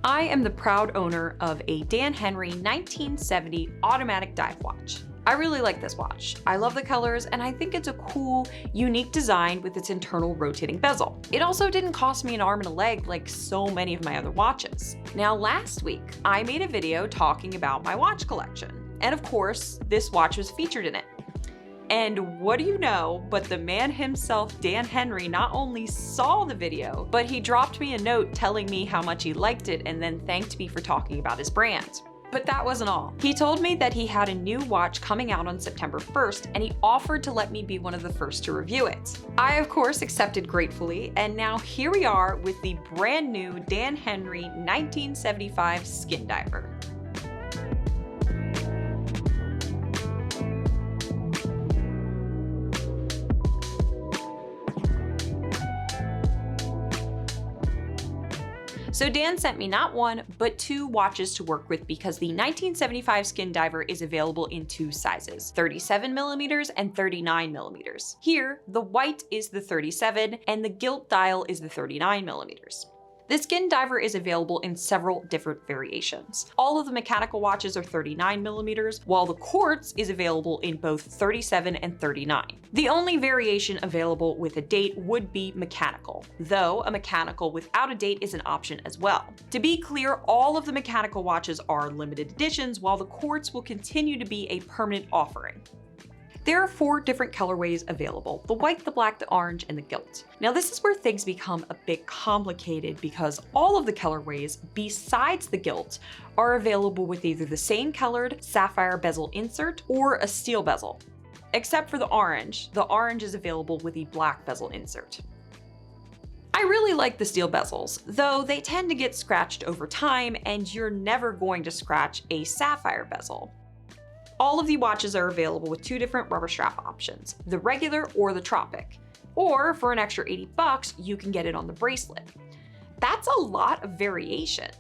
I am the proud owner of a Dan Henry 1970 automatic dive watch. I really like this watch. I love the colors and I think it's a cool, unique design with its internal rotating bezel. It also didn't cost me an arm and a leg like so many of my other watches. Now last week, I made a video talking about my watch collection. And of course, this watch was featured in it. And what do you know, but the man himself, Dan Henry, not only saw the video, but he dropped me a note telling me how much he liked it and then thanked me for talking about his brand. But that wasn't all. He told me that he had a new watch coming out on September 1st, and he offered to let me be one of the first to review it. I, of course, accepted gratefully, and now here we are with the brand new Dan Henry 1975 Skin Diver. So Dan sent me not one, but two watches to work with because the 1975 Skin Diver is available in two sizes, 37mm and 39mm. Here, the white is the 37 and the gilt dial is the 39mm. The Skin Diver is available in several different variations. All of the mechanical watches are 39mm, while the quartz is available in both 37 and 39. The only variation available with a date would be mechanical, though a mechanical without a date is an option as well. To be clear, all of the mechanical watches are limited editions, while the quartz will continue to be a permanent offering. There are 4 different colorways available: the white, the black, the orange, and the gilt. Now this is where things become a bit complicated because all of the colorways, besides the gilt, are available with either the same colored sapphire bezel insert or a steel bezel. Except for the orange is available with a black bezel insert. I really like the steel bezels, though they tend to get scratched over time and you're never going to scratch a sapphire bezel. All of the watches are available with 2 different rubber strap options, the regular or the tropic. Or for an extra $80, you can get it on the bracelet. That's a lot of variation.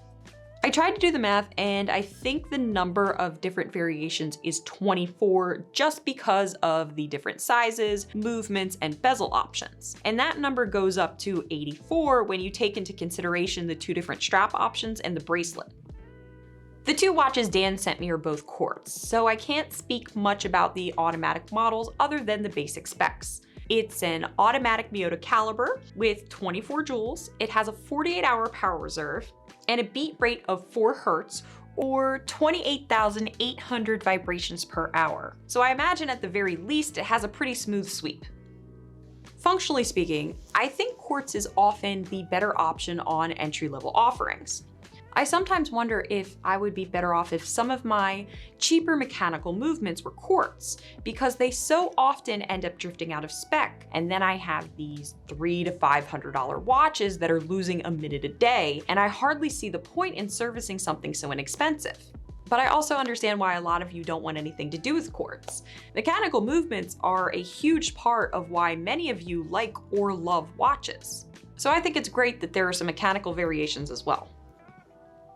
I tried to do the math and I think the number of different variations is 24 just because of the different sizes, movements, and bezel options. And that number goes up to 84 when you take into consideration the 2 different strap options and the bracelet. The 2 watches Dan sent me are both quartz, so I can't speak much about the automatic models other than the basic specs. It's an automatic Miyota caliber with 24 joules, it has a 48-hour power reserve, and a beat rate of 4 Hz, or 28,800 vibrations per hour. So I imagine at the very least it has a pretty smooth sweep. Functionally speaking, I think quartz is often the better option on entry-level offerings. I sometimes wonder if I would be better off if some of my cheaper mechanical movements were quartz, because they so often end up drifting out of spec, and then I have these $300 to $500 watches that are losing a minute a day, and I hardly see the point in servicing something so inexpensive. But I also understand why a lot of you don't want anything to do with quartz. Mechanical movements are a huge part of why many of you like or love watches. So I think it's great that there are some mechanical variations as well.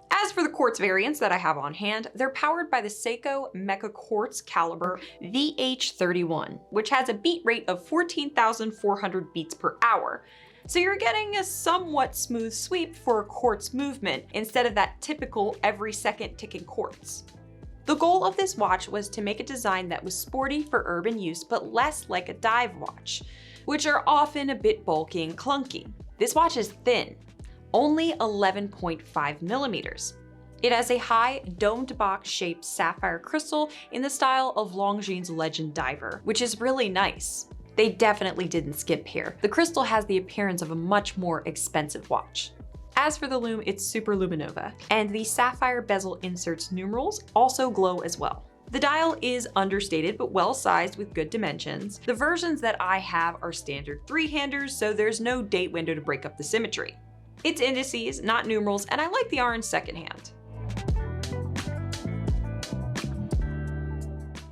As for the quartz variants that I have on hand, they're powered by the Seiko Mecha Quartz Caliber VH31, which has a beat rate of 14,400 beats per hour. So you're getting a somewhat smooth sweep for a quartz movement instead of that typical every second ticking quartz. The goal of this watch was to make a design that was sporty for urban use but less like a dive watch, which are often a bit bulky and clunky. This watch is thin, only 11.5 millimeters. It has a high domed box shaped sapphire crystal in the style of Longines Legend Diver, which is really nice. They definitely didn't skip here. The crystal has the appearance of a much more expensive watch. As for the lume, it's super luminova, and the sapphire bezel inserts numerals also glow as well. The dial is understated but well sized with good dimensions. The versions that I have are standard 3-handers, so there's no date window to break up the symmetry. It's indices, not numerals, and I like the orange secondhand.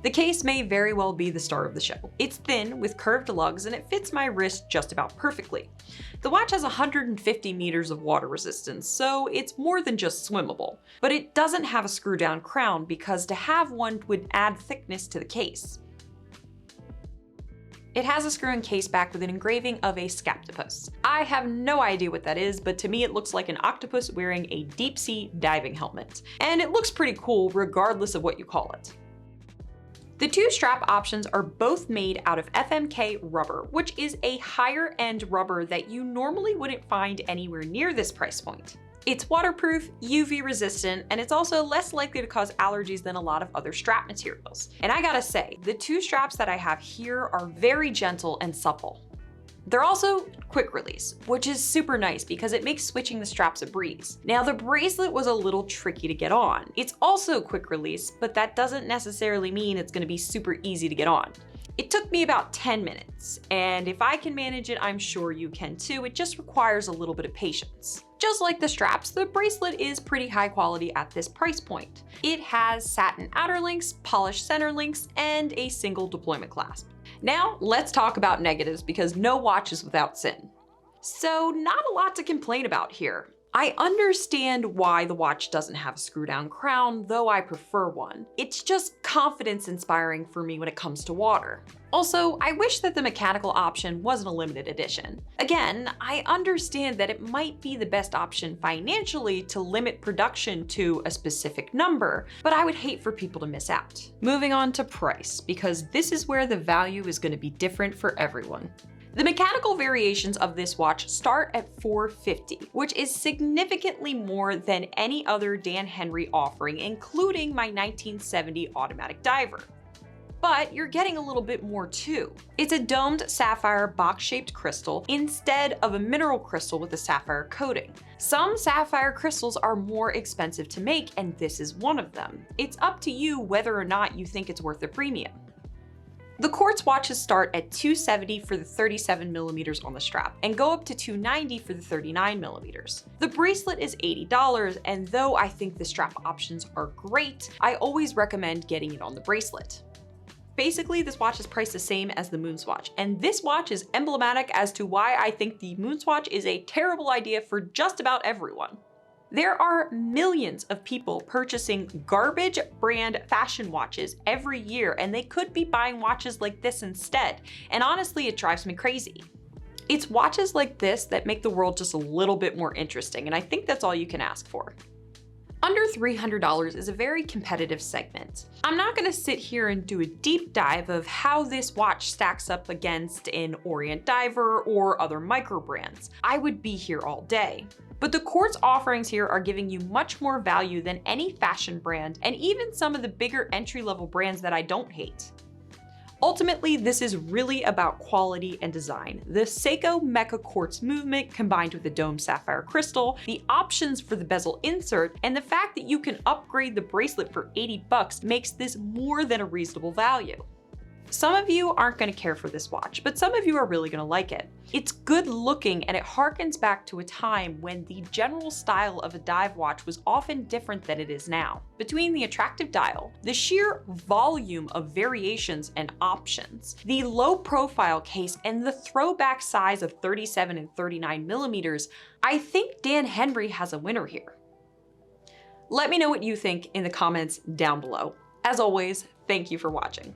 The case may very well be the star of the show. It's thin with curved lugs and it fits my wrist just about perfectly. The watch has 150 meters of water resistance, so it's more than just swimmable. But it doesn't have a screw down crown because to have one would add thickness to the case. It has a screw and case back with an engraving of a scaptopus. I have no idea what that is, but to me it looks like an octopus wearing a deep sea diving helmet. And it looks pretty cool regardless of what you call it. The two strap options are both made out of FMK rubber, which is a higher end rubber that you normally wouldn't find anywhere near this price point. It's waterproof, UV resistant, and it's also less likely to cause allergies than a lot of other strap materials. And I gotta say, the two straps that I have here are very gentle and supple. They're also quick release, which is super nice because it makes switching the straps a breeze. Now the bracelet was a little tricky to get on. It's also quick release, but that doesn't necessarily mean it's gonna be super easy to get on. It took me about 10 minutes, and if I can manage it, I'm sure you can too. It just requires a little bit of patience. Just like the straps, the bracelet is pretty high quality at this price point. It has satin outer links, polished center links, and a single deployment clasp. Now, let's talk about negatives because no watch is without sin. So not a lot to complain about here. I understand why the watch doesn't have a screw down crown, though I prefer one. It's just confidence inspiring for me when it comes to water. Also, I wish that the mechanical option wasn't a limited edition. Again, I understand that it might be the best option financially to limit production to a specific number, but I would hate for people to miss out. Moving on to price, because this is where the value is going to be different for everyone. The mechanical variations of this watch start at $450, which is significantly more than any other Dan Henry offering, including my 1970 automatic diver. But you're getting a little bit more too. It's a domed sapphire box-shaped crystal instead of a mineral crystal with a sapphire coating. Some sapphire crystals are more expensive to make, and this is one of them. It's up to you whether or not you think it's worth the premium. The quartz watches start at $270 for the 37mm on the strap and go up to $290 for the 39mm. The bracelet is $80, and though I think the strap options are great, I always recommend getting it on the bracelet. Basically, this watch is priced the same as the Moonswatch, and this watch is emblematic as to why I think the Moonswatch is a terrible idea for just about everyone. There are millions of people purchasing garbage brand fashion watches every year, and they could be buying watches like this instead. And honestly, it drives me crazy. It's watches like this that make the world just a little bit more interesting, and I think that's all you can ask for. Under $300 is a very competitive segment. I'm not gonna sit here and do a deep dive of how this watch stacks up against an Orient Diver or other micro brands. I would be here all day. But the quartz offerings here are giving you much more value than any fashion brand and even some of the bigger entry-level brands that I don't hate. Ultimately, this is really about quality and design. The Seiko Mecha Quartz movement combined with the domed sapphire crystal, the options for the bezel insert, and the fact that you can upgrade the bracelet for $80 makes this more than a reasonable value. Some of you aren't going to care for this watch, but some of you are really going to like it. It's good looking and it harkens back to a time when the general style of a dive watch was often different than it is now. Between the attractive dial, the sheer volume of variations and options, the low profile case, and the throwback size of 37 and 39mm, I think Dan Henry has a winner here. Let me know what you think in the comments down below. As always, thank you for watching.